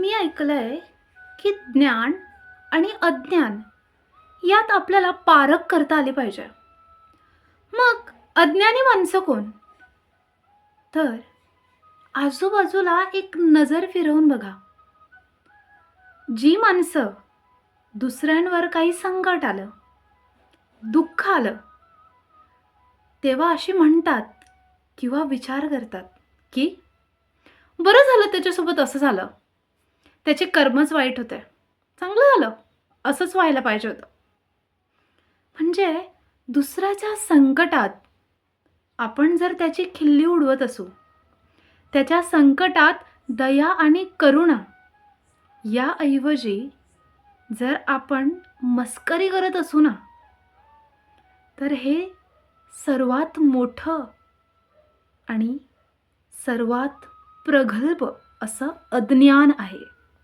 मी ऐकलंय की ज्ञान आणि अज्ञान यात आपल्याला पारख करता आली पाहिजे. मग अज्ञानी माणसं कोण? तर आजूबाजूला एक नजर फिरवून बघा. जी माणसं दुसऱ्यांवर काही संकट आलं, दुःख आलं, तेव्हा अशी म्हणतात किंवा विचार करतात की बरं झालं त्याच्यासोबत असं झालं. त्याचे कर्मच वाईट होते. चांगलं झालं. असंच व्हायला पाहिजे होतं. म्हणजे दुसऱ्याच्या संकटात आपण जर त्याची खिल्ली उडवत असू, त्याच्या संकटात दया आणि करुणा याऐवजी जर आपण मस्करी करत असू ना, तर हे सर्वात मोठं आणि सर्वात प्रगल्भ असं अज्ञान आहे.